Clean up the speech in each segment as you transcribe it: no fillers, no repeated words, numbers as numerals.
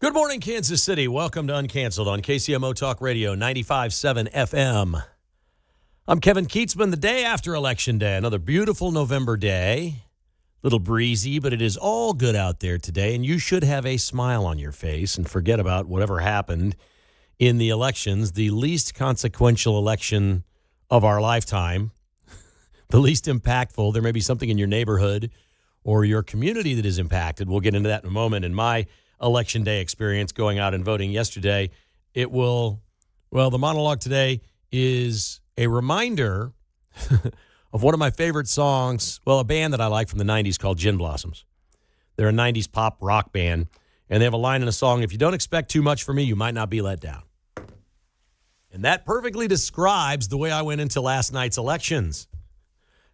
Good morning, Kansas City. Welcome to Uncancelled on KCMO Talk Radio 95.7 FM. I'm Kevin Kietzman. The day after Election Day, another beautiful November day. A little breezy, but it is all good out there today, and you should have a smile on your face and forget about whatever happened in the elections, the least consequential election of our lifetime, the least impactful. There may be something in your neighborhood or your community that is impacted. We'll get into that in a moment. In my Election Day experience going out and voting yesterday, the monologue today is a reminder of one of my favorite songs, a band that I like from the 90s called Gin Blossoms. They're a 90s pop rock band, and they have a line in a song, "If you don't expect too much from me, you might not be let down." And that perfectly describes the way I went into last night's elections.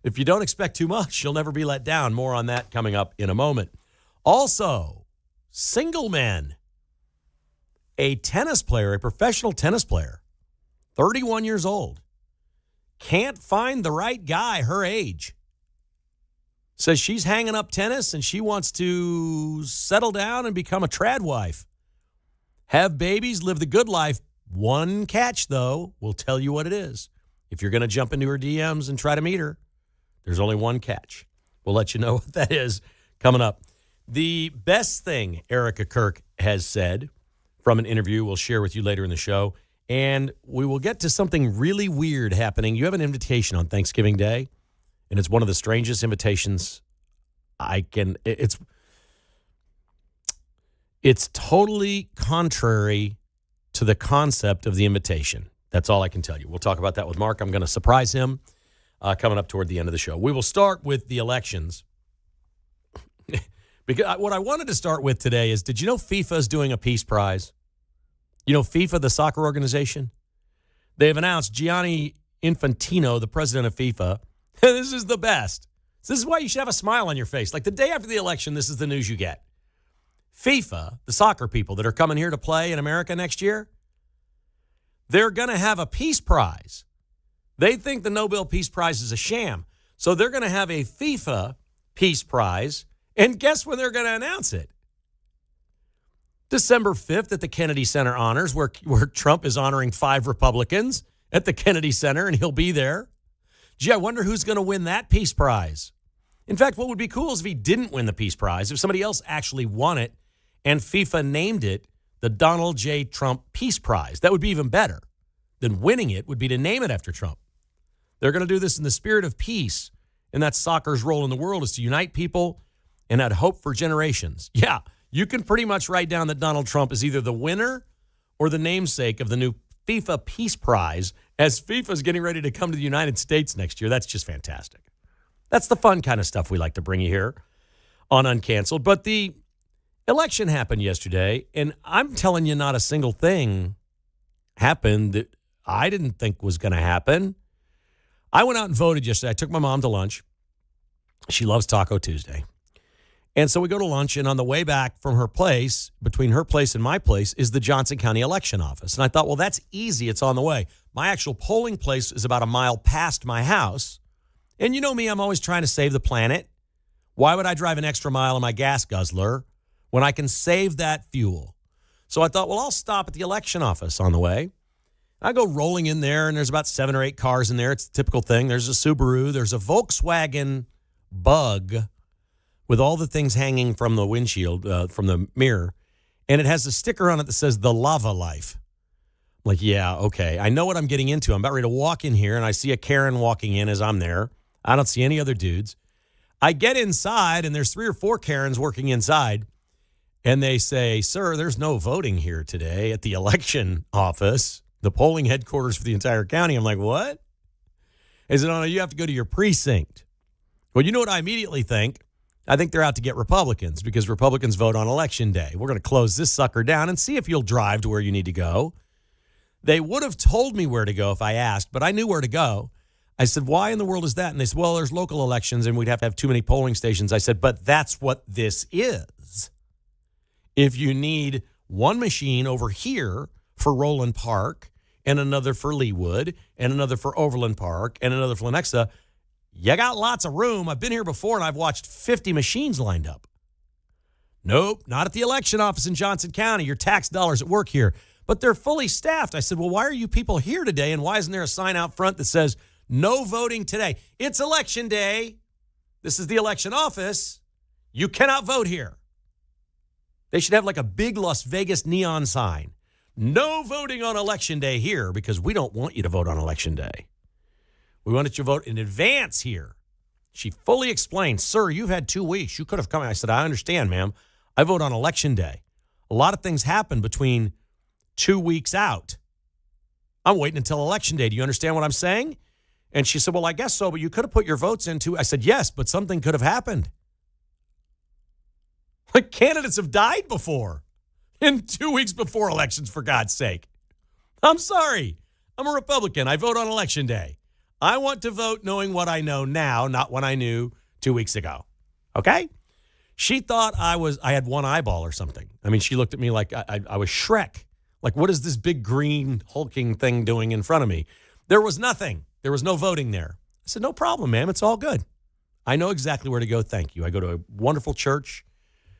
If you don't expect too much, you'll never be let down. More on that coming up in a moment. Also, single men. A tennis player, a professional tennis player, 31 years old, can't find the right guy her age. Says she's hanging up tennis and she wants to settle down and become a trad wife. Have babies, live the good life. One catch, though, we'll tell you what it is. If you're going to jump into her DMs and try to meet her, there's only one catch. We'll let you know what that is coming up. The best thing Erica Kirk has said from an interview we'll share with you later in the show. And we will get to something really weird happening. You have an invitation on Thanksgiving Day, and it's one of the strangest invitations it's totally contrary to the concept of the invitation. That's all I can tell you. We'll talk about that with Mark. I'm going to surprise him coming up toward the end of the show. We will start with the elections. Because what I wanted to start with today is, did you know FIFA is doing a peace prize? You know FIFA, the soccer organization? They've announced Gianni Infantino, the president of FIFA. This is the best. This is why you should have a smile on your face. Like the day after the election, this is the news you get. FIFA, the soccer people that are coming here to play in America next year, they're going to have a peace prize. They think the Nobel Peace Prize is a sham. So they're going to have a FIFA peace prize. And guess when they're going to announce it? December 5th at the Kennedy Center Honors, where Trump is honoring 5 Republicans at the Kennedy Center, and he'll be there. Gee, I wonder who's going to win that peace prize. In fact, what would be cool is if he didn't win the peace prize, if somebody else actually won it and FIFA named it the Donald J. Trump Peace Prize. That would be even better than winning it would be to name it after Trump. They're going to do this in the spirit of peace, and that's soccer's role in the world is to unite people and had hope for generations. Yeah, you can pretty much write down that Donald Trump is either the winner or the namesake of the new FIFA Peace Prize as FIFA's getting ready to come to the United States next year. That's just fantastic. That's the fun kind of stuff we like to bring you here on Uncancelled. But the election happened yesterday, and I'm telling you, not a single thing happened that I didn't think was going to happen. I went out and voted yesterday. I took my mom to lunch. She loves Taco Tuesday. And so we go to lunch, and on the way back from her place, between her place and my place, is the Johnson County Election Office. And I thought, well, that's easy. It's on the way. My actual polling place is about a mile past my house. And you know me, I'm always trying to save the planet. Why would I drive an extra mile in my gas guzzler when I can save that fuel? So I thought, well, I'll stop at the election office on the way. I go rolling in there, and there's about 7 or 8 cars in there. It's a typical thing. There's a Subaru. There's a Volkswagen Bug with all the things hanging from the windshield, from the mirror. And it has a sticker on it that says, "The Lava Life." I'm like, yeah, okay. I know what I'm getting into. I'm about ready to walk in here, and I see a Karen walking in as I'm there. I don't see any other dudes. I get inside, and there's 3 or 4 Karens working inside. And they say, "Sir, there's no voting here today at the election office, the polling headquarters for the entire county." I'm like, what? They said, "Oh, no, you have to go to your precinct." Well, you know what I immediately think? I think they're out to get Republicans because Republicans vote on Election Day. We're going to close this sucker down and see if you'll drive to where you need to go. They would have told me where to go if I asked, but I knew where to go. I said, "Why in the world is that?" And they said, "Well, there's local elections and we'd have to have too many polling stations." I said, "But that's what this is. If you need one machine over here for Roland Park and another for Leawood and another for Overland Park and another for Lenexa, you got lots of room. I've been here before, and I've watched 50 machines lined up. Nope, not at the election office in Johnson County. Your tax dollars at work here. But they're fully staffed. I said, well, why are you people here today? And why isn't there a sign out front that says no voting today? It's election day. This is the election office. You cannot vote here. They should have like a big Las Vegas neon sign. No voting on election day here because we don't want you to vote on election day. We wanted you to vote in advance here. She fully explained, sir, you've had 2 weeks. You could have come. I said, I understand, ma'am. I vote on election day. A lot of things happen between 2 weeks out. I'm waiting until election day. Do you understand what I'm saying? And she said, well, I guess so, but you could have put your votes into. I said, yes, but something could have happened. Like candidates have died before in 2 weeks before elections, for God's sake. I'm sorry. I'm a Republican. I vote on election day. I want to vote knowing what I know now, not what I knew 2 weeks ago. Okay? She thought I had one eyeball or something. I mean, she looked at me like I was Shrek. Like, what is this big green hulking thing doing in front of me? There was nothing. There was no voting there. I said, no problem, ma'am. It's all good. I know exactly where to go. Thank you. I go to a wonderful church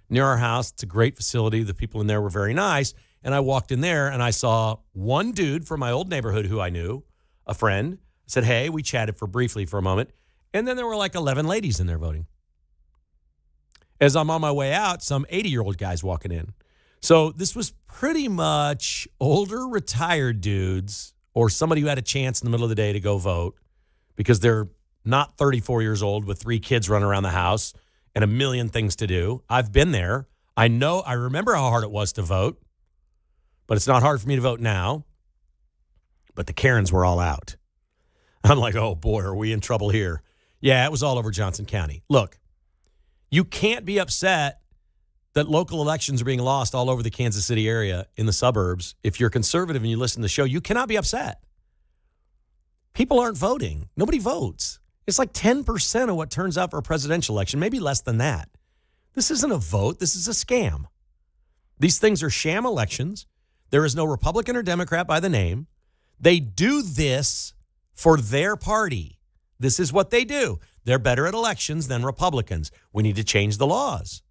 near our house. It's a great facility. The people in there were very nice. And I walked in there and I saw one dude from my old neighborhood who I knew, a friend. I said, hey, we chatted briefly for a moment. And then there were like 11 ladies in there voting. As I'm on my way out, some 80-year-old guys walking in. So this was pretty much older retired dudes or somebody who had a chance in the middle of the day to go vote because they're not 34 years old with 3 kids running around the house and a million things to do. I've been there. I remember how hard it was to vote, but it's not hard for me to vote now. But the Karens were all out. I'm like, oh boy, are we in trouble here? Yeah, it was all over Johnson County. Look, you can't be upset that local elections are being lost all over the Kansas City area in the suburbs. If you're conservative and you listen to the show, you cannot be upset. People aren't voting. Nobody votes. It's like 10% of what turns out for a presidential election, maybe less than that. This isn't a vote. This is a scam. These things are sham elections. There is no Republican or Democrat by the name. They do this for their party. This is what they do. They're better at elections than Republicans. We need to change the laws.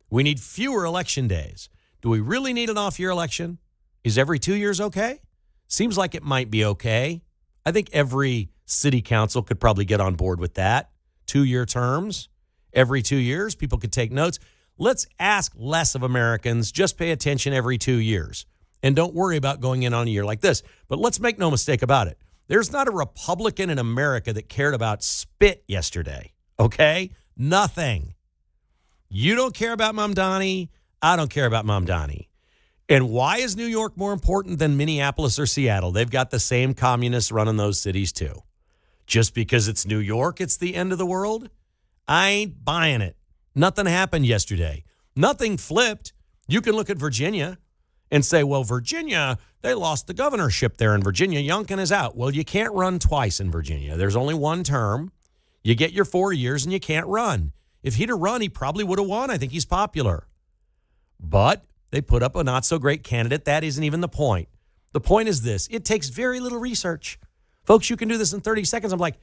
We need fewer election days. Do we really need an off-year election? Is every 2 years okay? Seems like it might be okay. I think every city council could probably get on board with that. 2-year terms. Every 2 years, people could take notes. Let's ask less of Americans. Just pay attention every 2 years. And don't worry about going in on a year like this. But let's make no mistake about it. There's not a Republican in America that cared about spit yesterday. Okay? Nothing. You don't care about Mamdani. I don't care about Mamdani. And why is New York more important than Minneapolis or Seattle? They've got the same communists running those cities too. Just because it's New York, it's the end of the world? I ain't buying it. Nothing happened yesterday. Nothing flipped. You can look at Virginia and say, well, Virginia, they lost the governorship there in Virginia. Youngkin is out. Well, you can't run twice in Virginia. There's only one term. You get your 4 years and you can't run. If he'd have run, he probably would have won. I think he's popular. But they put up a not-so-great candidate. That isn't even the point. The point is this. It takes very little research. Folks, you can do this in 30 seconds. I'm like,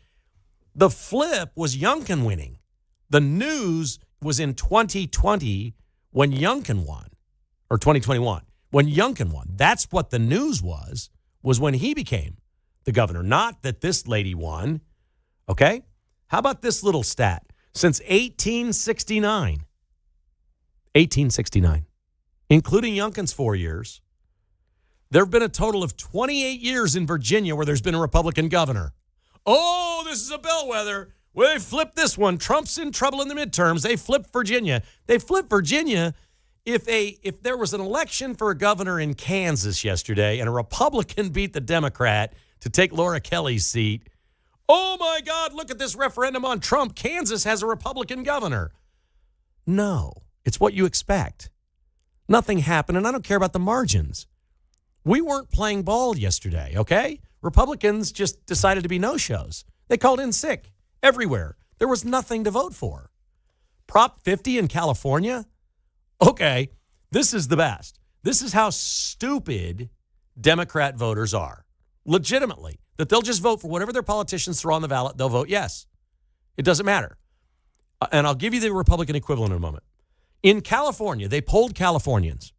the flip was Youngkin winning. The news was in 2020 when Youngkin won, or 2021, when Youngkin won. That's what the news was when he became the governor, not that this lady won. Okay? How about this little stat? Since 1869, including Youngkin's 4 years, there have been a total of 28 years in Virginia where there's been a Republican governor. Oh, this is a bellwether. Well, they flipped this one. Trump's in trouble in the midterms. They flipped Virginia. They flipped Virginia. If there was an election for a governor in Kansas yesterday and a Republican beat the Democrat to take Laura Kelly's seat, oh my God, look at this referendum on Trump. Kansas has a Republican governor. No, it's what you expect. Nothing happened, and I don't care about the margins. We weren't playing ball yesterday, okay? Republicans just decided to be no-shows. They called in sick everywhere. There was nothing to vote for. Prop 50 in California? Okay, this is the best. This is how stupid Democrat voters are. Legitimately. That they'll just vote for whatever their politicians throw on the ballot, they'll vote yes. It doesn't matter. And I'll give you the Republican equivalent in a moment. In California, they polled Californians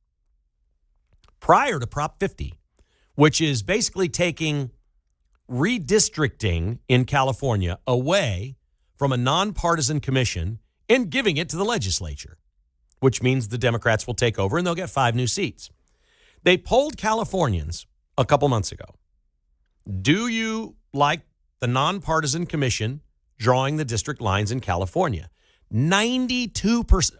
prior to Prop 50, which is basically taking redistricting in California away from a nonpartisan commission and giving it to the legislature, which means the Democrats will take over and they'll get 5 new seats. They polled Californians a couple months ago. Do you like the nonpartisan commission drawing the district lines in California? 92%,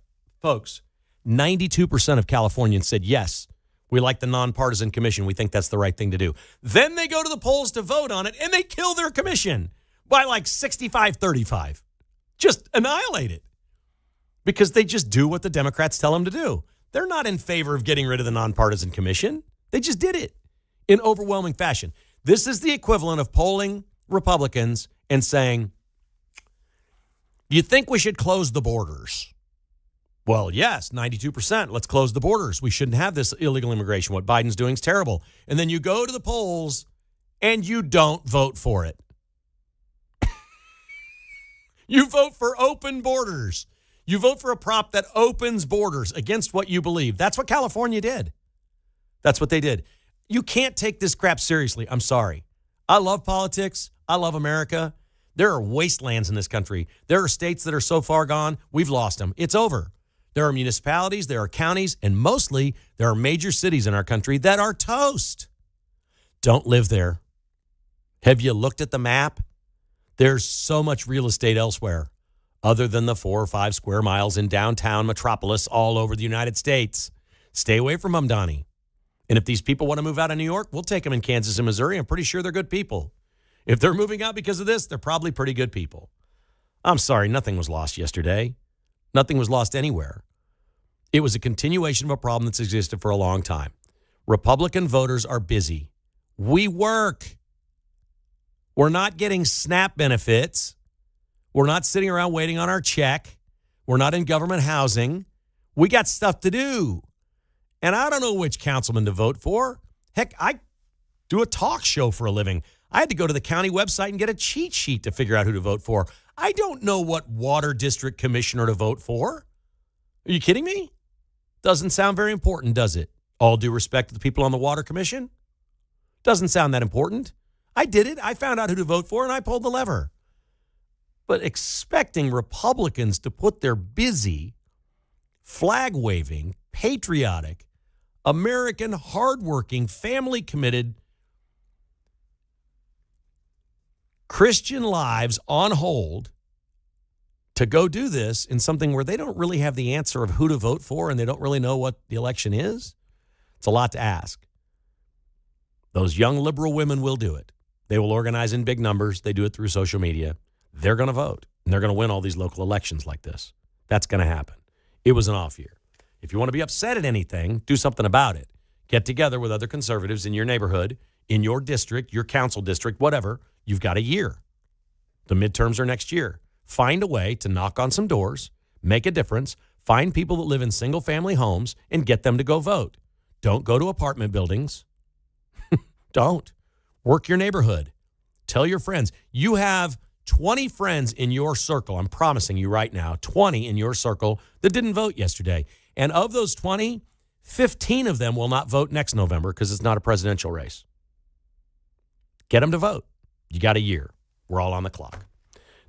folks, 92% of Californians said yes. We like the nonpartisan commission. We think that's the right thing to do. Then they go to the polls to vote on it, and they kill their commission by like 65-35. Just annihilate it. Because they just do what the Democrats tell them to do. They're not in favor of getting rid of the nonpartisan commission. They just did it in overwhelming fashion. This is the equivalent of polling Republicans and saying, you think we should close the borders? Well, yes, 92%. Let's close the borders. We shouldn't have this illegal immigration. What Biden's doing is terrible. And then you go to the polls and you don't vote for it. You vote for open borders. You vote for a prop that opens borders against what you believe. That's what California did. That's what they did. You can't take this crap seriously. I'm sorry. I love politics. I love America. There are wastelands in this country. There are states that are so far gone, we've lost them. It's over. There are municipalities, there are counties, and mostly there are major cities in our country that are toast. Don't live there. Have you looked at the map? There's so much real estate elsewhere other than the 4 or 5 square miles in downtown metropolis all over the United States. Stay away from them, Donnie. And if these people want to move out of New York, we'll take them in Kansas and Missouri. I'm pretty sure they're good people. If they're moving out because of this, they're probably pretty good people. I'm sorry, nothing was lost yesterday. Nothing was lost anywhere. It was a continuation of a problem that's existed for a long time. Republican voters are busy. We work. We're not getting SNAP benefits. We're not sitting around waiting on our check. We're not in government housing. We got stuff to do. And I don't know which councilman to vote for. Heck, I do a talk show for a living. I had to go to the county website and get a cheat sheet to figure out who to vote for. I don't know what water district commissioner to vote for. Are you kidding me? Doesn't sound very important, does it? All due respect to the people on the Water Commission. Doesn't sound that important. I did it. I found out who to vote for, and I pulled the lever. But expecting Republicans to put their busy, flag-waving, patriotic, American, hardworking, family-committed Christian lives on hold to go do this in something where they don't really have the answer of who to vote for and they don't really know what the election is, it's a lot to ask. Those young liberal women will do it. They will organize in big numbers. They do it through social media. They're going to vote, and they're going to win all these local elections like this. That's going to happen. It was an off year. If you want to be upset at anything, do something about it. Get together with other conservatives in your neighborhood, in your district, your council district, whatever. You've got a year. The midterms are next year. Find a way to knock on some doors, make a difference, find people that live in single-family homes, and get them to go vote. Don't go to apartment buildings. Don't. Work your neighborhood. Tell your friends. You have 20 friends in your circle. I'm promising you right now, 20 in your circle that didn't vote yesterday. And of those 20, 15 of them will not vote next November because it's not a presidential race. Get them to vote. You got a year. We're all on the clock.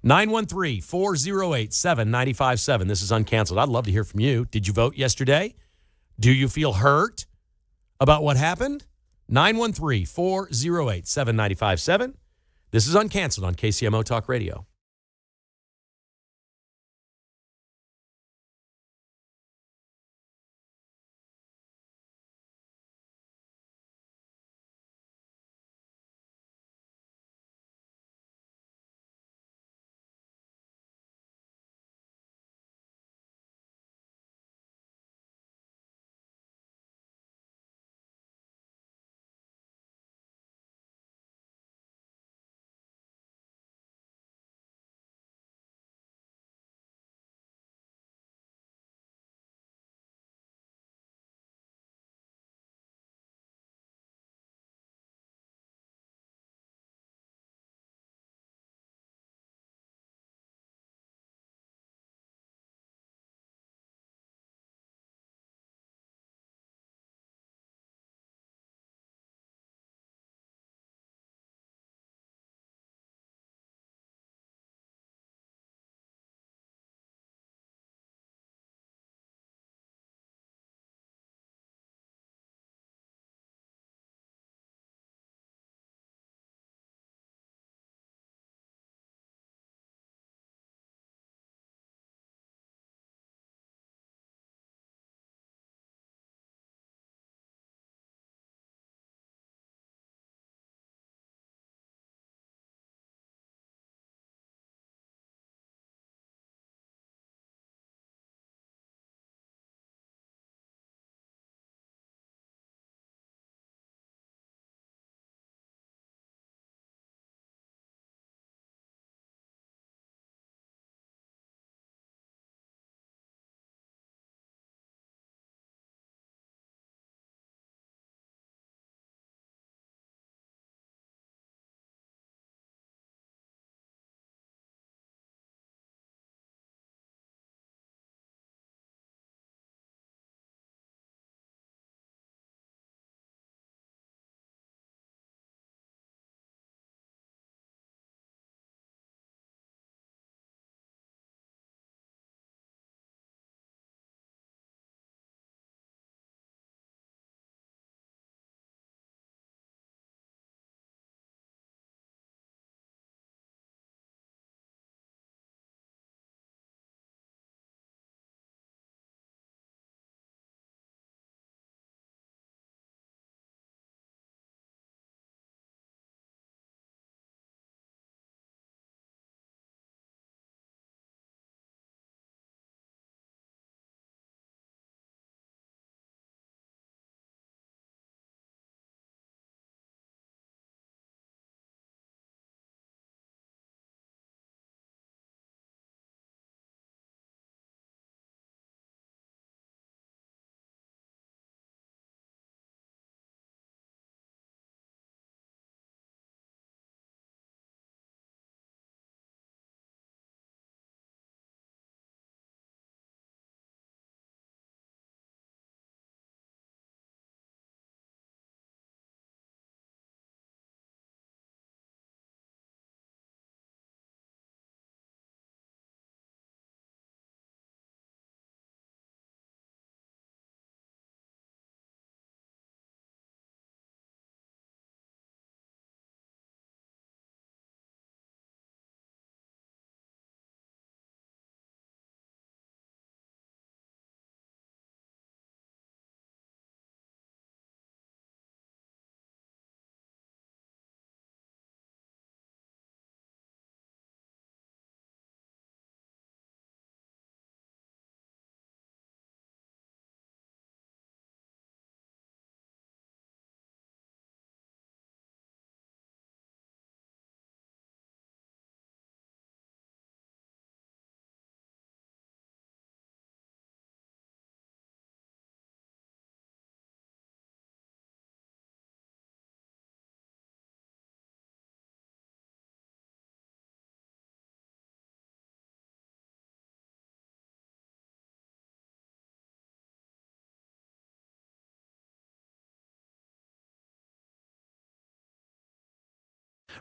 913-408-7957. This is Uncancelled. I'd love to hear from you. Did you vote yesterday? Do you feel hurt about what happened? 913-408-7957. This is Uncancelled on KCMO Talk Radio.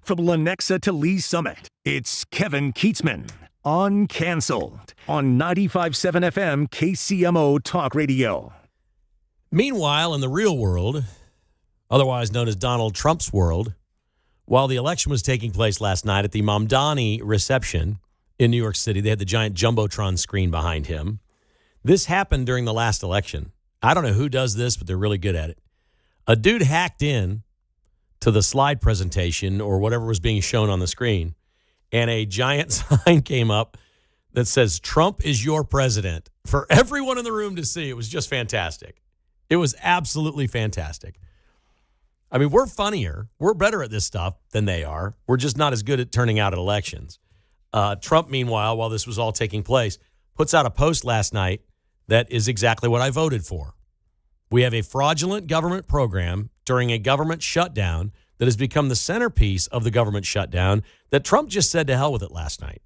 From Lenexa to Lee Summit, it's Kevin Kietzman, Uncancelled, on 95.7 FM KCMO Talk Radio. Meanwhile, in the real world, otherwise known as Donald Trump's world, while the election was taking place last night at the Mamdani reception in New York City, they had the giant Jumbotron screen behind him. This happened during the last election. I don't know who does this, but they're really good at it. A dude hacked in to the slide presentation or whatever was being shown on the screen, and a giant sign came up that says, "Trump is your president," for everyone in the room to see. It was just fantastic. It was absolutely fantastic. I mean, we're funnier. We're better at this stuff than they are. We're just not as good at turning out at elections. Trump, meanwhile, while this was all taking place, puts out a post last night that is exactly what I voted for. We have a fraudulent government program during a government shutdown that has become the centerpiece of the government shutdown that Trump just said to hell with it last night.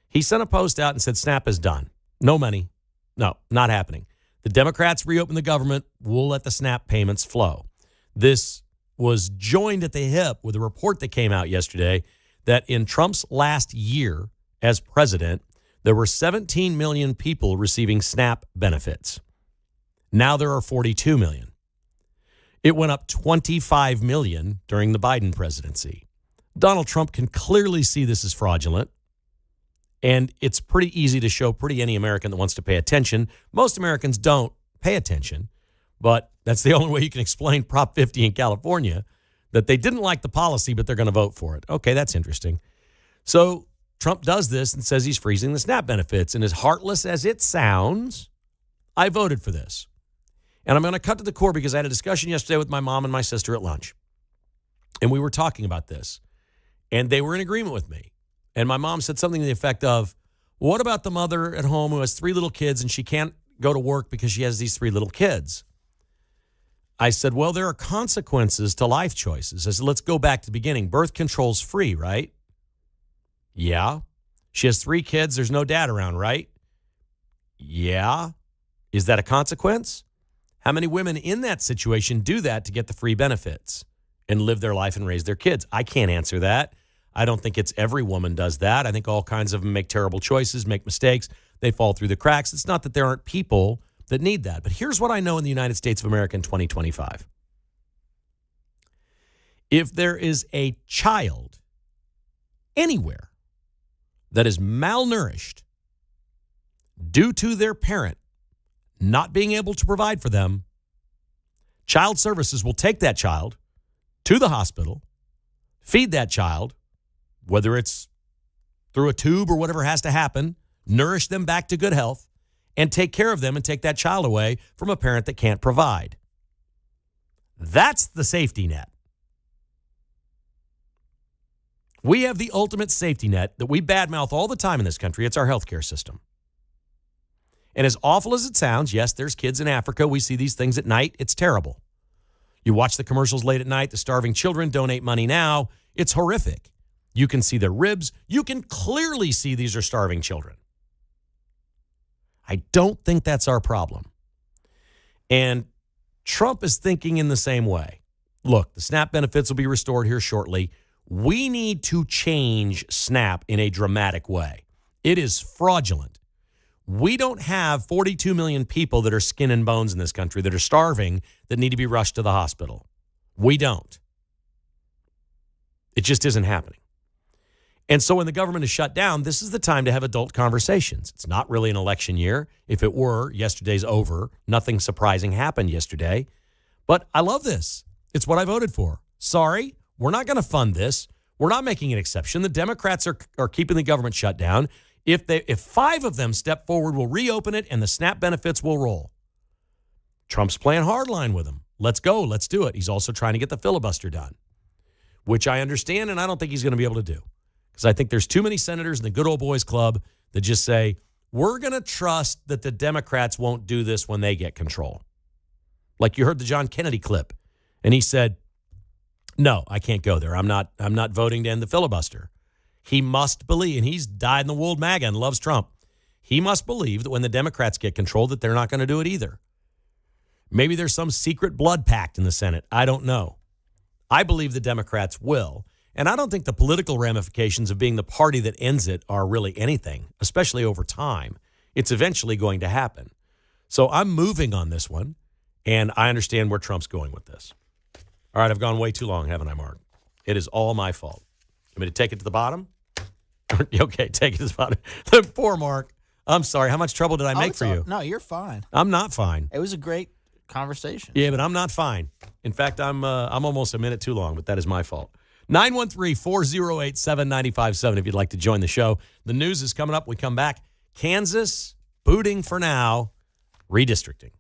He sent a post out and said, "Snap is done. No money. No, not happening. The Democrats reopen the government. We'll let the SNAP payments flow." This was joined at the hip with a report that came out yesterday that in Trump's last year as president, there were 17 million people receiving SNAP benefits. Now there are 42 million. It went up 25 million during the Biden presidency. Donald Trump can clearly see this is fraudulent, and it's pretty easy to show any American that wants to pay attention. Most Americans don't pay attention, but that's the only way you can explain Prop 50 in California, that they didn't like the policy, but they're going to vote for it. Okay, that's interesting. So Trump does this and says he's freezing the SNAP benefits, and as heartless as it sounds, I voted for this. And I'm going to cut to the core because I had a discussion yesterday with my mom and my sister at lunch. And we were talking about this. And they were in agreement with me. And my mom said something to the effect of, "What about the mother at home who has 3 little kids and she can't go to work because she has these 3 little kids?" I said, "Well, there are consequences to life choices." I said, "Let's go back to the beginning. Birth control's free, right?" "Yeah." "She has 3 kids. There's no dad around, right?" "Yeah." "Is that a consequence?" How many women in that situation do that to get the free benefits and live their life and raise their kids? I can't answer that. I don't think it's every woman does that. I think all kinds of them make terrible choices, make mistakes. They fall through the cracks. It's not that there aren't people that need that. But here's what I know in the United States of America in 2025. If there is a child anywhere that is malnourished due to their parent not being able to provide for them, child services will take that child to the hospital, feed that child, whether it's through a tube or whatever has to happen, nourish them back to good health, and take care of them and take that child away from a parent that can't provide. That's the safety net. We have the ultimate safety net that we badmouth all the time in this country. It's our healthcare system. And as awful as it sounds, yes, there's kids in Africa. We see these things at night. It's terrible. You watch the commercials late at night, the starving children, donate money now. It's horrific. You can see their ribs. You can clearly see these are starving children. I don't think that's our problem. And Trump is thinking in the same way. Look, the SNAP benefits will be restored here shortly. We need to change SNAP in a dramatic way. It is fraudulent. We don't have 42 million people that are skin and bones in this country that are starving that need to be rushed to the hospital. We don't. It just isn't happening. And so when the government is shut down, this is the time to have adult conversations. It's not really an election year. If it were, yesterday's over. Nothing surprising happened yesterday. But I love this. It's what I voted for. Sorry, we're not going to fund this. We're not making an exception. The Democrats are keeping the government shut down. If 5 of them step forward, we'll reopen it and the SNAP benefits will roll. Trump's playing hardline with them. Let's go. Let's do it. He's also trying to get the filibuster done, which I understand, and I don't think he's going to be able to do. Because I think there's too many senators in the good old boys club that just say, we're going to trust that the Democrats won't do this when they get control. Like you heard the John Kennedy clip, and he said, no, I can't go there. I'm not voting to end the filibuster. He must believe, and he's dyed-in-the-wool MAGA and loves Trump. He must believe that when the Democrats get control, that they're not going to do it either. Maybe there's some secret blood pact in the Senate. I don't know. I believe the Democrats will. And I don't think the political ramifications of being the party that ends it are really anything, especially over time. It's eventually going to happen. So I'm moving on this one, and I understand where Trump's going with this. All right, I've gone way too long, haven't I, Mark? It is all my fault. You want me to take it to the bottom? Okay, take it to the bottom. Poor Mark. I'm sorry. How much trouble did I make for you? No, you're fine. I'm not fine. It was a great conversation. Yeah, but I'm not fine. In fact, I'm almost a minute too long, but that is my fault. 913-408-7957 if you'd like to join the show. The news is coming up. We come back. Kansas booting for now, redistricting.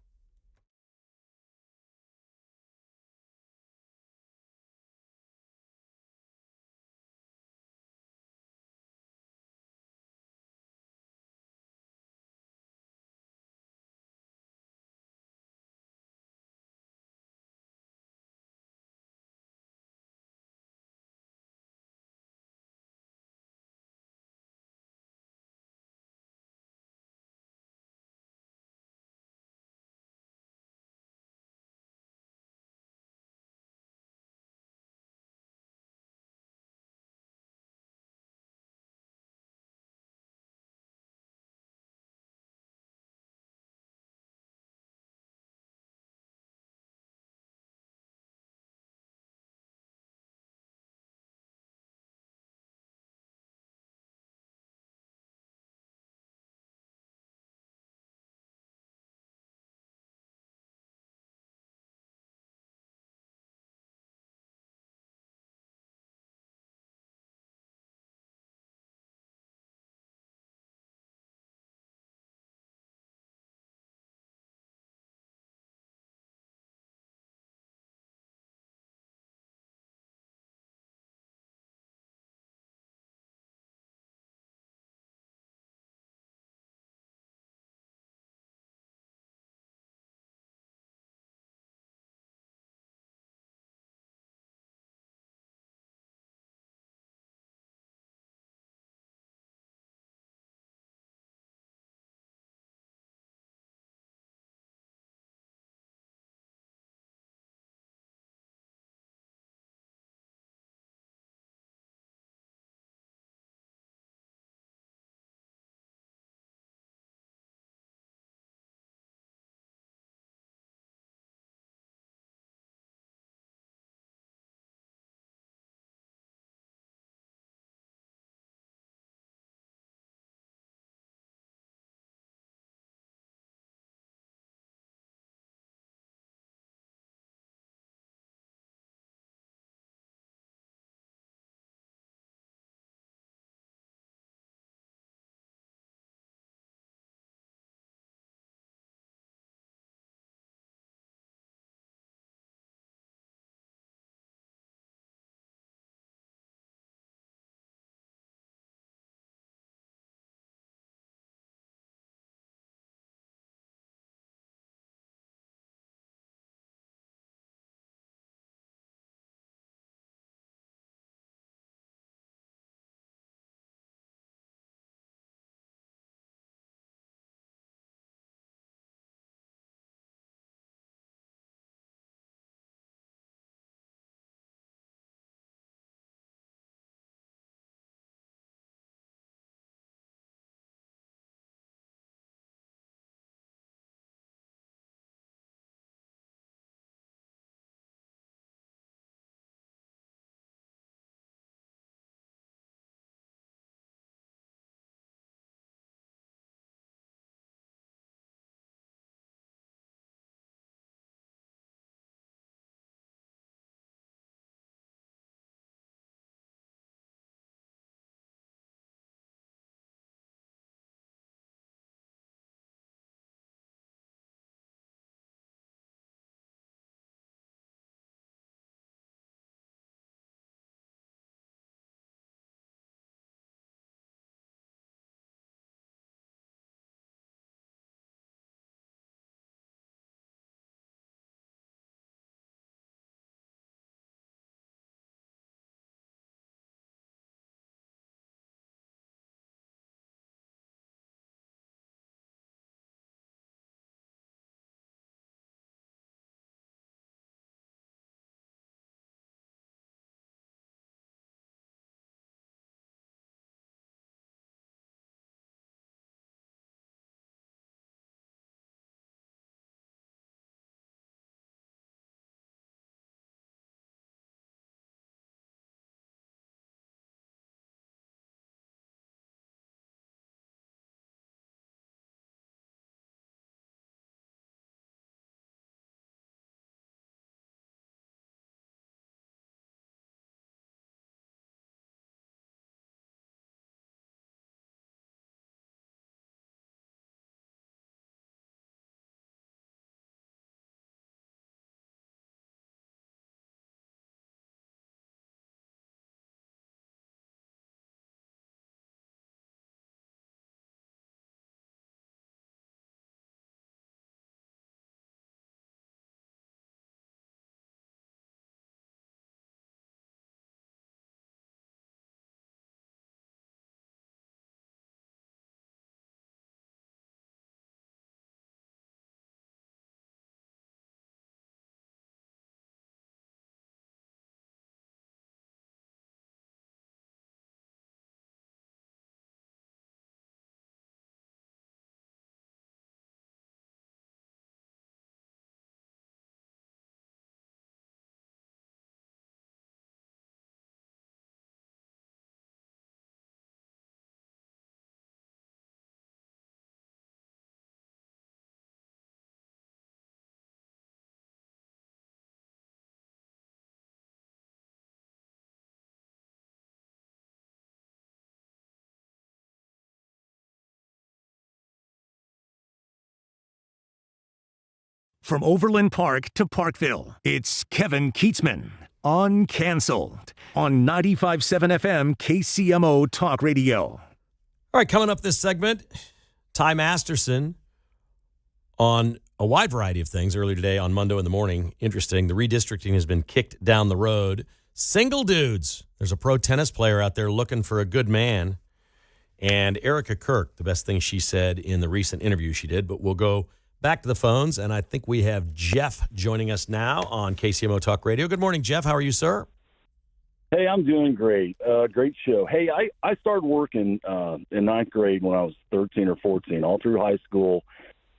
From Overland Park to Parkville, it's Kevin Kietzman, Uncancelled, on 95.7 FM KCMO Talk Radio. All right, coming up this segment, Ty Masterson on a wide variety of things earlier today on Monday in the morning. Interesting. The redistricting has been kicked down the road. Single dudes. There's a pro tennis player out there looking for a good man. And Erica Kirk, the best thing she said in the recent interview she did. But we'll go back to the phones, and I think we have Jeff joining us now on KCMO Talk Radio. Good morning, Jeff. How are you, sir? Hey, I'm doing great. Great show. Hey, I started working in ninth grade when I was 13 or 14, all through high school.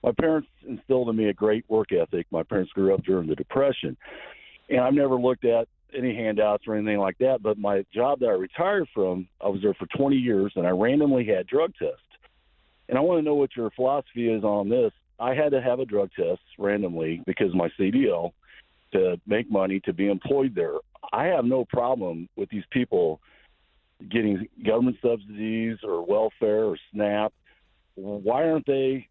My parents instilled in me a great work ethic. My parents grew up during the Depression, and I've never looked at any handouts or anything like that. But my job that I retired from, I was there for 20 years, and I randomly had drug tests. And I want to know what your philosophy is on this. I had to have a drug test randomly because of my CDL to make money to be employed there. I have no problem with these people getting government subsidies or welfare or SNAP. Why are they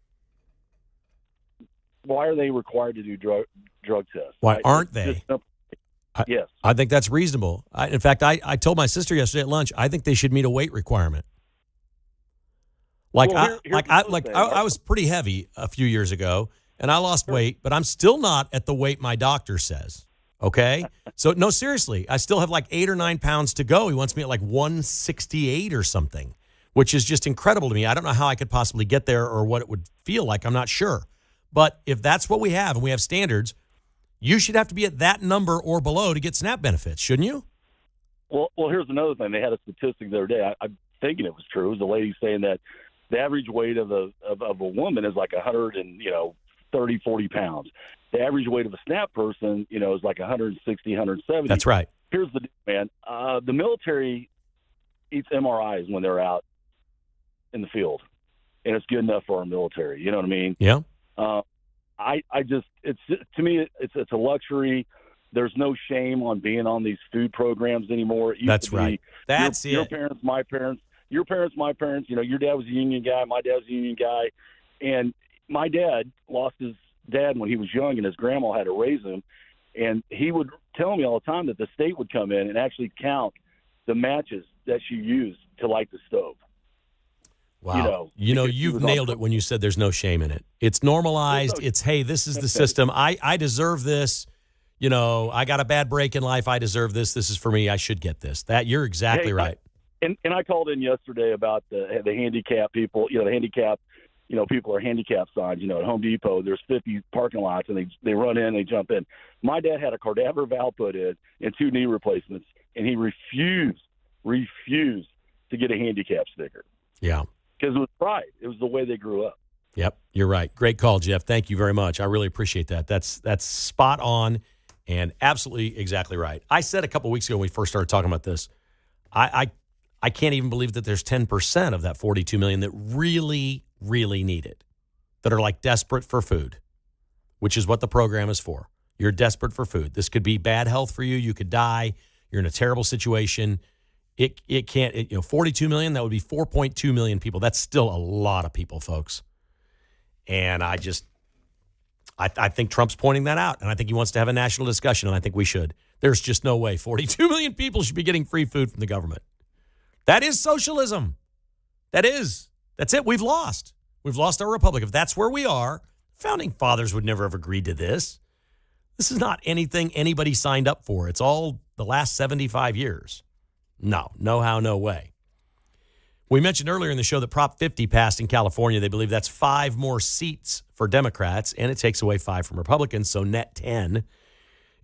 required to do drug tests? Why aren't they? Yes. I think that's reasonable. In fact, I told my sister yesterday at lunch, I think they should meet a weight requirement. I was pretty heavy a few years ago, and I lost weight, but I'm still not at the weight my doctor says. Okay? So, no, seriously, I still have like 8 or 9 pounds to go. He wants me at like 168 or something, which is just incredible to me. I don't know how I could possibly get there or what it would feel like. I'm not sure. But if that's what we have and we have standards, you should have to be at that number or below to get SNAP benefits, shouldn't you? Well, here's another thing. They had a statistic the other day. I'm thinking it was true. It was a lady saying that the average weight of a woman is like 130, 40 pounds. The average weight of a SNAP person, is like 160, 170. That's right. Here's the deal, man. The military eats MRIs when they're out in the field, and it's good enough for our military. You know what I mean? Yeah. To me, it's a luxury. There's no shame on being on these food programs anymore. That's right. That's it. Your parents, my parents. Your parents, my parents, your dad was a union guy, my dad was a union guy. And my dad lost his dad when he was young, and his grandma had to raise him. And he would tell me all the time that the state would come in and actually count the matches that she used to light the stove. Wow. You've nailed it when you said there's no shame in it. It's normalized. It's, hey, this is the system. I deserve this. I got a bad break in life. I deserve this. This is for me. I should get this. You're exactly right. And I called in yesterday about the handicap people. The handicap, people are handicap signs. At Home Depot, there's 50 parking lots, and they run in, they jump in. My dad had a cadaver valve put in and 2 knee replacements, and he refused to get a handicap sticker. Yeah. Because it was pride. It was the way they grew up. Yep, you're right. Great call, Jeff. Thank you very much. I really appreciate that. That's spot on and absolutely exactly right. I said a couple weeks ago when we first started talking about this, I can't even believe that there's 10% of that 42 million that really, really need it, that are like desperate for food, which is what the program is for. You're desperate for food. This could be bad health for you. You could die. You're in a terrible situation. It can't, 42 million, that would be 4.2 million people. That's still a lot of people, folks. And I think Trump's pointing that out, and I think he wants to have a national discussion, and I think we should. There's just no way 42 million people should be getting free food from the government. That is socialism. That's it. We've lost our republic. If that's where we are, founding fathers would never have agreed to this. This is not anything anybody signed up for. It's all the last 75 years. No how, no way. We mentioned earlier in the show that Prop 50 passed in California. They believe that's 5 more seats for Democrats, and it takes away 5 from Republicans, so net 10.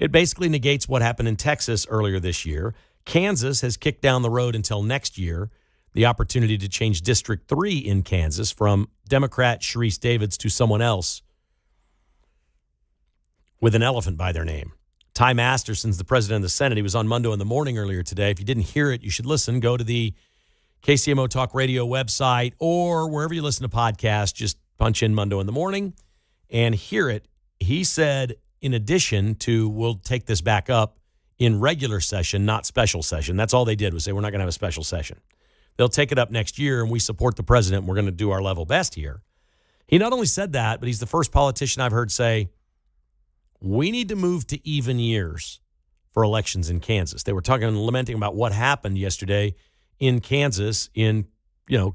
It basically negates what happened in Texas earlier this year. Kansas has kicked down the road until next year the opportunity to change District 3 in Kansas from Democrat Sharice Davids to someone else with an elephant by their name. Ty Masterson's the president of the Senate. He was on Monday in the morning earlier today. If you didn't hear it, you should listen. Go to the KCMO Talk Radio website or wherever you listen to podcasts. Just punch in Monday in the morning and hear it. He said, in addition to, we'll take this back up in regular session, not special session. That's all they did was say, we're not going to have a special session. They'll take it up next year, and we support the president. We're going to do our level best here. He not only said that, but he's the first politician I've heard say, we need to move to even years for elections in Kansas. They were talking and lamenting about what happened yesterday in Kansas in,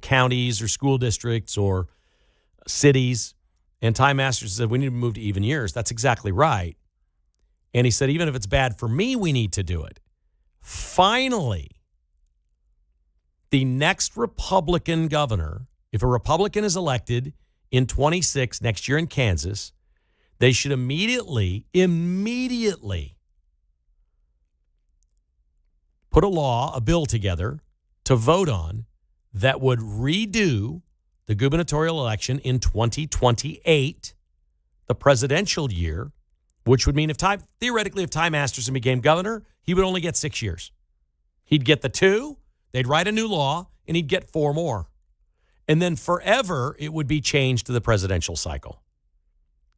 counties or school districts or cities. And Ty Masters said, we need to move to even years. That's exactly right. And he said, even if it's bad for me, we need to do it. Finally, the next Republican governor, if a Republican is elected in 26 next year in Kansas, they should immediately put a bill together to vote on that would redo the gubernatorial election in 2028, the presidential year, which would mean if Ty Masterson became governor, he would only get 6 years. He'd get the 2, they'd write a new law, and he'd get 4 more. And then forever, it would be changed to the presidential cycle.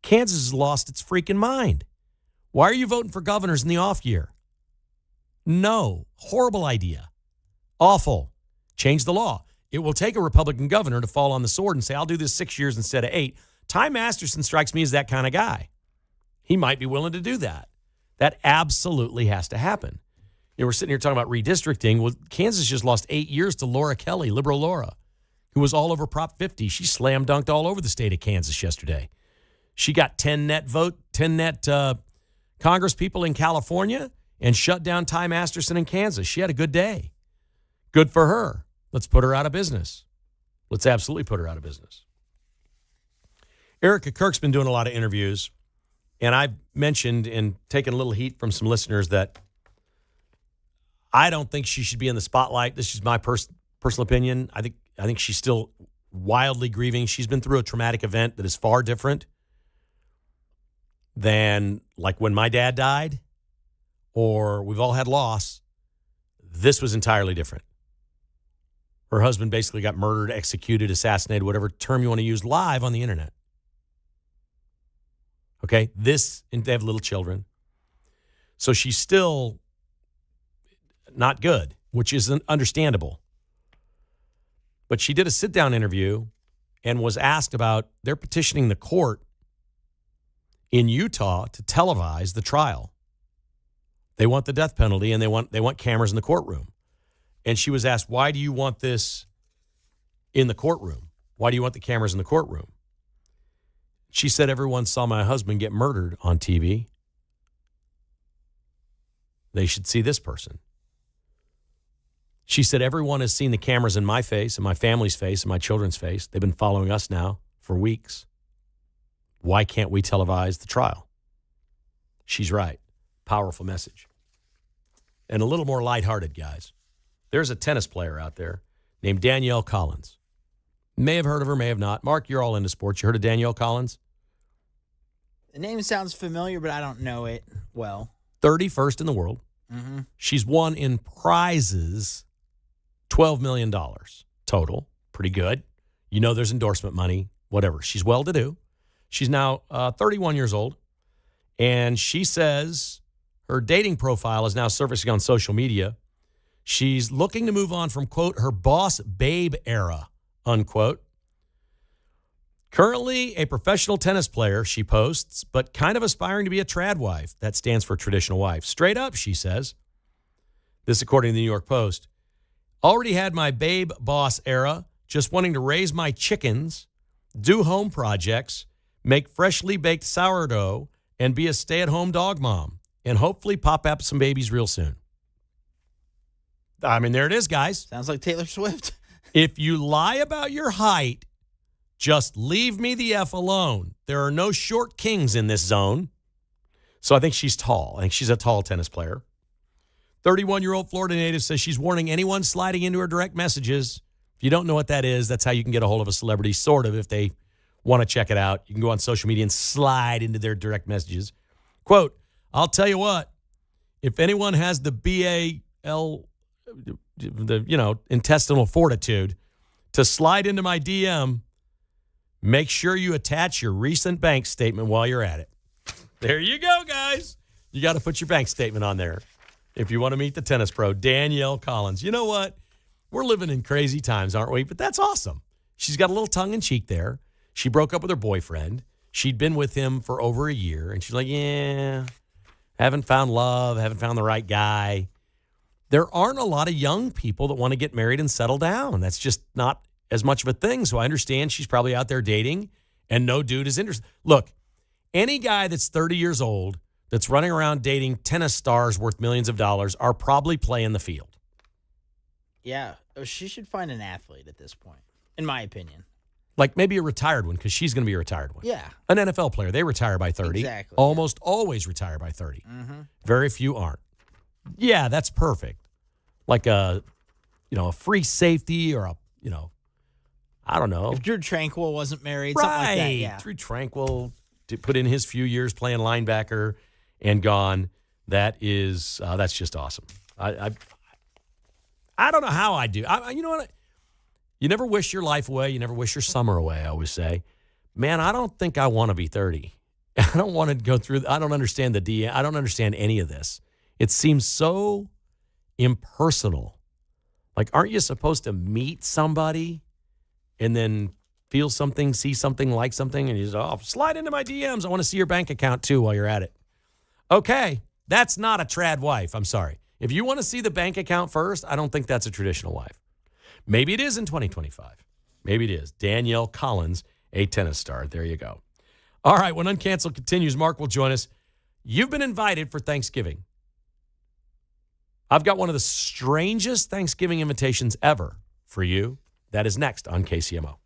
Kansas has lost its freaking mind. Why are you voting for governors in the off year? No. Horrible idea. Awful. Change the law. It will take a Republican governor to fall on the sword and say, I'll do this 6 years instead of 8. Ty Masterson strikes me as that kind of guy. He might be willing to do that. That absolutely has to happen. We're sitting here talking about redistricting. Well, Kansas just lost 8 years to Laura Kelly, liberal Laura, who was all over Prop 50. She slam dunked all over the state of Kansas yesterday. She got 10 net Congress people in California and shut down Ty Masterson in Kansas. She had a good day. Good for her. Let's put her out of business. Let's absolutely put her out of business. Erica Kirk's been doing a lot of interviews, and I've mentioned and taken a little heat from some listeners that I don't think she should be in the spotlight. This is my personal opinion. I think she's still wildly grieving. She's been through a traumatic event that is far different than like when my dad died or we've all had loss. This was entirely different. Her husband basically got murdered, executed, assassinated, whatever term you want to use, live on the internet. Okay? And they have little children. So she's still not good, which is understandable. But she did a sit-down interview and was asked about they're petitioning the court in Utah to televise the trial. They want the death penalty, and they want cameras in the courtroom. And she was asked, why do you want this in the courtroom? Why do you want the cameras in the courtroom? She said, everyone saw my husband get murdered on TV. They should see this person. She said, everyone has seen the cameras in my face and my family's face and my children's face. They've been following us now for weeks. Why can't we televise the trial? She's right. Powerful message. And a little more lighthearted, guys. There's a tennis player out there named Danielle Collins. May have heard of her, may have not. Mark, you're all into sports. You heard of Danielle Collins? The name sounds familiar, but I don't know it well. 31st in the world. Mm-hmm. She's won in prizes $12 million total. Pretty good. There's endorsement money, whatever. She's well-to-do. She's now 31 years old, and she says her dating profile is now surfacing on social media. She's looking to move on from, quote, her boss babe era, unquote. Currently a professional tennis player, she posts, but kind of aspiring to be a trad wife. That stands for traditional wife. Straight up, she says. This according to the New York Post. Already had my babe boss era, just wanting to raise my chickens, do home projects, make freshly baked sourdough, and be a stay-at-home dog mom, and hopefully pop up some babies real soon. I mean, there it is, guys. Sounds like Taylor Swift. If you lie about your height, just leave me the F alone. There are no short kings in this zone. So I think she's tall. I think she's a tall tennis player. 31-year-old Florida native says she's warning anyone sliding into her direct messages. If you don't know what that is, that's how you can get a hold of a celebrity, sort of, if they want to check it out. You can go on social media and slide into their direct messages. Quote, I'll tell you what, if anyone has the intestinal fortitude to slide into my DM, make sure you attach your recent bank statement while you're at it. There you go, guys. You got to put your bank statement on there if you want to meet the tennis pro, Danielle Collins. You know what? We're living in crazy times, aren't we? But that's awesome. She's got a little tongue in cheek there. She broke up with her boyfriend. She'd been with him for over a year, and she's like, yeah, haven't found love, haven't found the right guy. There aren't a lot of young people that want to get married and settle down. That's just not as much of a thing. So I understand she's probably out there dating, and no dude is interested. Look, any guy that's 30 years old that's running around dating tennis stars worth millions of dollars are probably playing the field. Yeah, she should find an athlete at this point, in my opinion. Like maybe a retired one, because she's going to be a retired one. Yeah. An NFL player, they retire by 30. Exactly. Almost always retire by 30. Mm-hmm. Very few aren't. Yeah, that's perfect. Like a free safety or I don't know. If Drew Tranquil wasn't married, Right. something like that, yeah. Drew Tranquil put in his few years playing linebacker and gone. That's just awesome. I don't know how I do. You know what? You never wish your life away. You never wish your summer away, I always say. Man, I don't think I want to be 30. I don't want to go through. I don't understand I don't understand any of this. It seems so impersonal. Like, aren't you supposed to meet somebody and then feel something, see something, like something, and you just, slide into my DMs. I want to see your bank account, too, while you're at it. Okay, that's not a trad wife. I'm sorry. If you want to see the bank account first, I don't think that's a traditional wife. Maybe it is in 2025. Maybe it is. Danielle Collins, a tennis star. There you go. All right, when Uncancelled continues, Mark will join us. You've been invited for Thanksgiving. I've got one of the strangest Thanksgiving invitations ever for you. That is next on KCMO.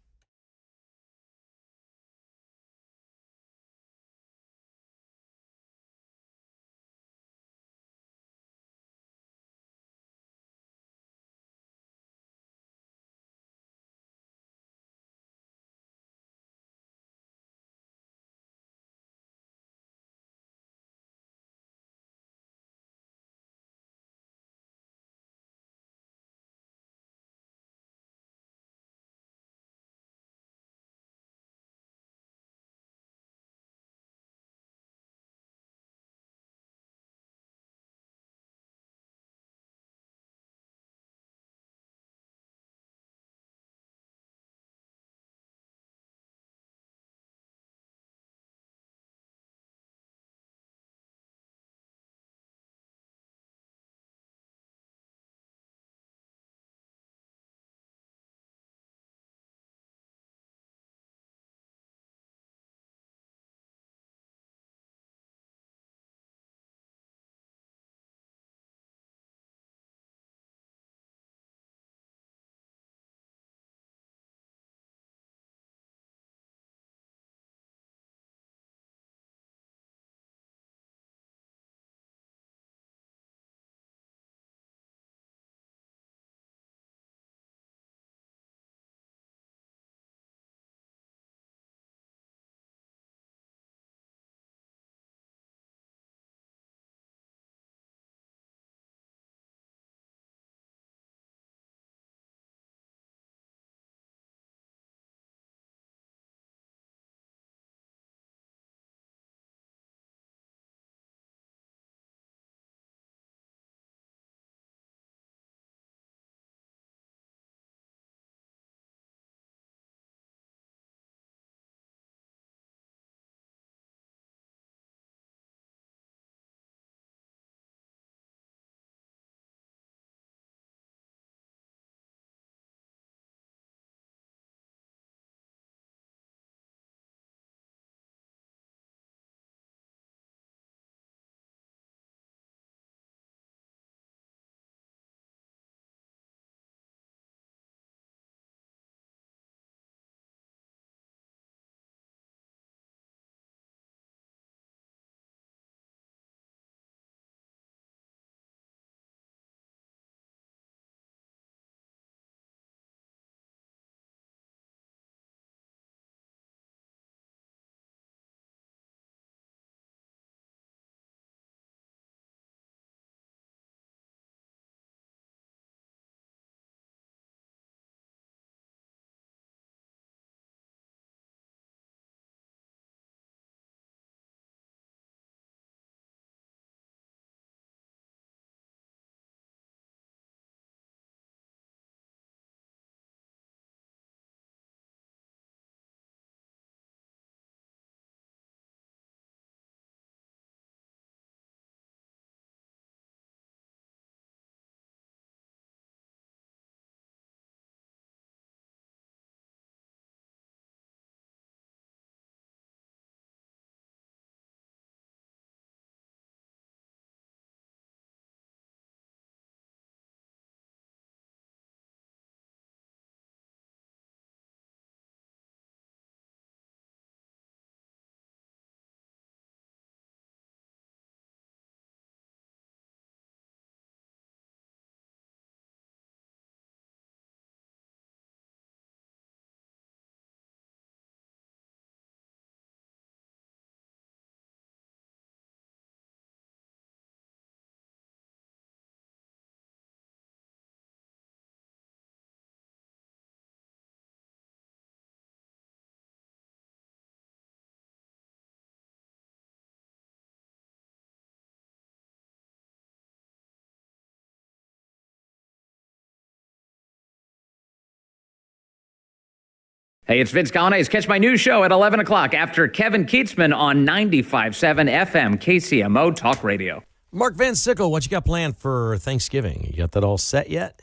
Hey, it's Vince Colonnese. Catch my new show at 11 o'clock after Kevin Kietzman on 95.7 FM KCMO Talk Radio. Mark Van Sickle, what you got planned for Thanksgiving? You got that all set yet?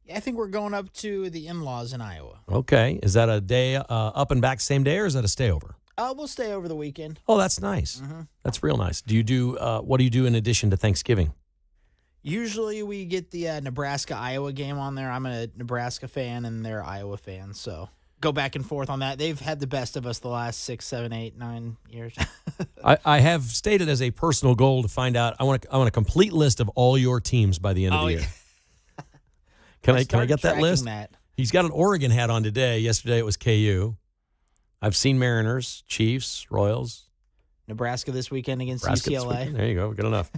Yeah, I think we're going up to the in-laws in Iowa. Okay. Is that a day up and back same day, or is that a stayover? We'll stay over the weekend. Oh, that's nice. That's real nice. Do you do what do you do in addition to Thanksgiving? Usually we get the Nebraska-Iowa game on there. I'm a Nebraska fan and they're Iowa fans, so go back and forth on that. They've had the best of us the last 6, 7, 8, 9 years. I have stated as a personal goal to find out. I want a complete list of all your teams by the end of the year. Can I get that list? He's got an Oregon hat on today. Yesterday it was KU. I've seen Mariners, Chiefs, Royals. Nebraska this weekend against Nebraska this UCLA. weekend. There you go. Good enough.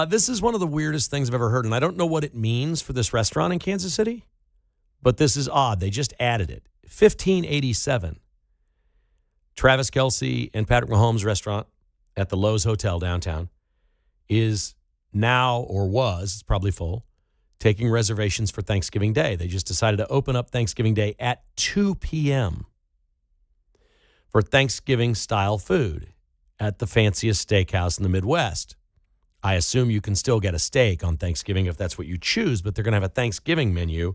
This is one of the weirdest things I've ever heard, and I don't know what it means for this restaurant in Kansas City, but this is odd. They just added it. 1587. Travis Kelce and Patrick Mahomes restaurant at the Lowe's Hotel downtown is now, or was, it's probably full, taking reservations for Thanksgiving Day. They just decided to open up Thanksgiving Day at 2 p.m. for Thanksgiving-style food at the fanciest steakhouse in the Midwest. I assume you can still get a steak on Thanksgiving if that's what you choose, but they're going to have a Thanksgiving menu.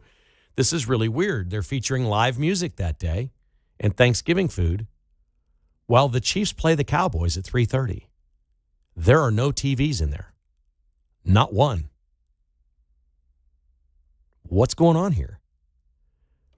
This is really weird. They're featuring live music that day and Thanksgiving food while the Chiefs play the Cowboys at 3:30. There are no TVs in there. Not one. What's going on here?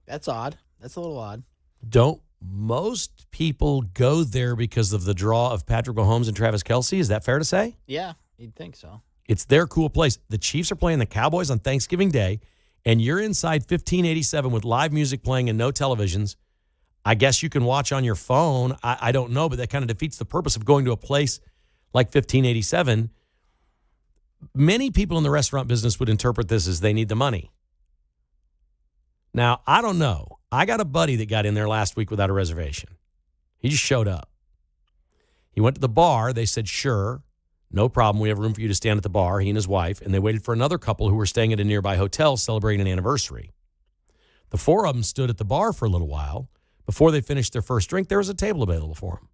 That's odd. That's a little odd. Don't most people go there because of the draw of Patrick Mahomes and Travis Kelce? Is that fair to say? Yeah, you'd think so. It's their cool place. The Chiefs are playing the Cowboys on Thanksgiving Day, and you're inside 1587 with live music playing and no televisions. I guess you can watch on your phone. I don't know, but that kind of defeats the purpose of going to a place like 1587. Many people in the restaurant business would interpret this as they need the money. Now, I don't know. I got a buddy that got in there last week without a reservation. He just showed up. He went to the bar. They said, sure, no problem. We have room for you to stand at the bar, he and his wife. And they waited for another couple who were staying at a nearby hotel celebrating an anniversary. The four of them stood at the bar for a little while. Before they finished their first drink, there was a table available for them.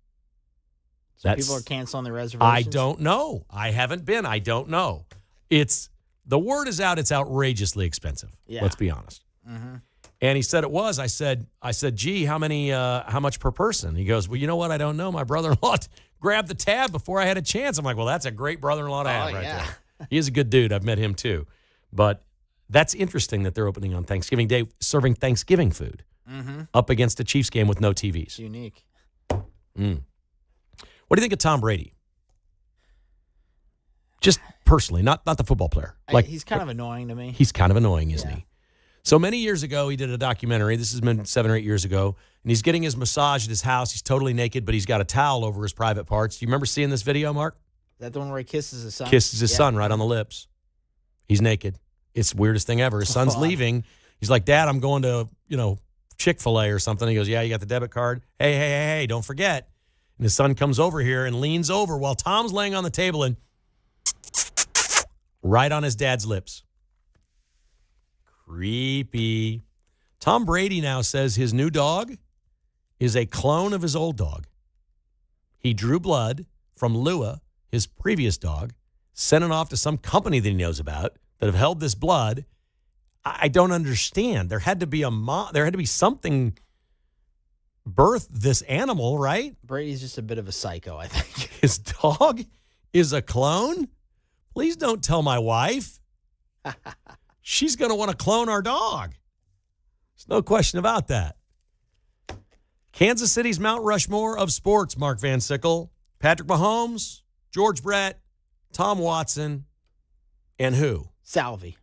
So people are canceling their reservations? I don't know. I haven't been. I don't know. The word is out. It's outrageously expensive. Yeah. Let's be honest. Mm-hmm. And he said it was. I said, gee, how much per person? He goes, well, you know what? I don't know. My brother-in-law grabbed the tab before I had a chance. I'm like, well, that's a great brother-in-law to have there. He is a good dude. I've met him too. But that's interesting that they're opening on Thanksgiving Day, serving Thanksgiving food up against a Chiefs game with no TVs. It's unique. What do you think of Tom Brady? Just personally, not the football player. He's kind of annoying to me. He's kind of annoying, isn't he? So many years ago, he did a documentary. This has been 7 or 8 years ago. And he's getting his massage at his house. He's totally naked, but he's got a towel over his private parts. Do you remember seeing this video, Mark? Is that the one where he kisses his son? Kisses his son right on the lips. He's naked. It's the weirdest thing ever. His son's leaving. He's like, Dad, I'm going to, Chick-fil-A or something. He goes, yeah, you got the debit card? Hey, don't forget. And his son comes over here and leans over while Tom's laying on the table and right on his dad's lips. Creepy. Tom Brady now says his new dog is a clone of his old dog. He drew blood from Lua, his previous dog, sent it off to some company that he knows about that have held this blood. I don't understand. There had to be something birthed this animal, right? Brady's just a bit of a psycho, I think. His dog is a clone? Please don't tell my wife. She's going to want to clone our dog. There's no question about that. Kansas City's Mount Rushmore of sports, Mark Van Sickle. Patrick Mahomes, George Brett, Tom Watson, and who? Salvi.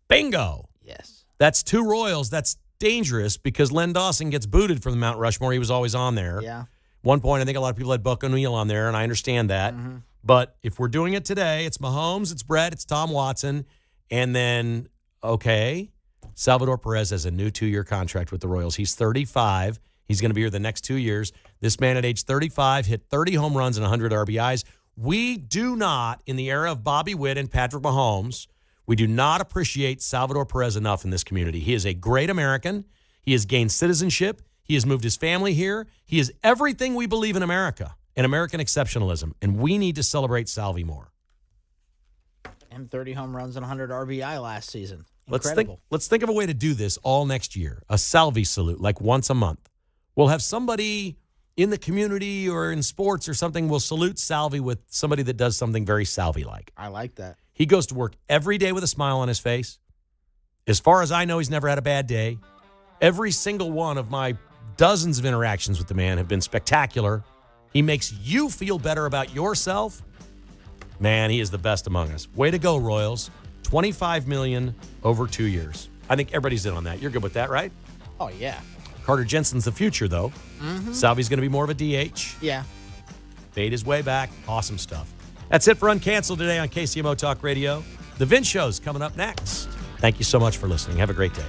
Bingo. Yes. That's 2 Royals. That's dangerous because Len Dawson gets booted from the Mount Rushmore. He was always on there. Yeah. One point, I think a lot of people had Buck O'Neil on there, and I understand that. Mm-hmm. But if we're doing it today, it's Mahomes, it's Brett, it's Tom Watson, and then, okay, Salvador Perez has a new 2-year contract with the Royals. He's 35. He's going to be here the next 2 years. This man at age 35 hit 30 home runs and 100 RBIs. We do not, in the era of Bobby Witt and Patrick Mahomes, we do not appreciate Salvador Perez enough in this community. He is a great American. He has gained citizenship. He has moved his family here. He is everything we believe in America and American exceptionalism, and we need to celebrate Salvi more. And 30 home runs and 100 RBI last season. Let's Incredible. think of a way to do this all next year. A Salvi salute, like once a month. We'll have somebody in the community or in sports or something. We'll salute Salvi with somebody that does something very Salvi-like. I like that. He goes to work every day with a smile on his face. As far as I know, he's never had a bad day. Every single one of my dozens of interactions with the man have been spectacular. He makes you feel better about yourself. Man, he is the best among us. Way to go, Royals. $25 million over 2 years. I think everybody's in on that. You're good with that, right? Oh, yeah. Carter Jensen's the future, though. Salvi's going to be more of a DH. Yeah. Fade his way back. Awesome stuff. That's it for Uncancelled today on KCMO Talk Radio. The Vince Show's coming up next. Thank you so much for listening. Have a great day.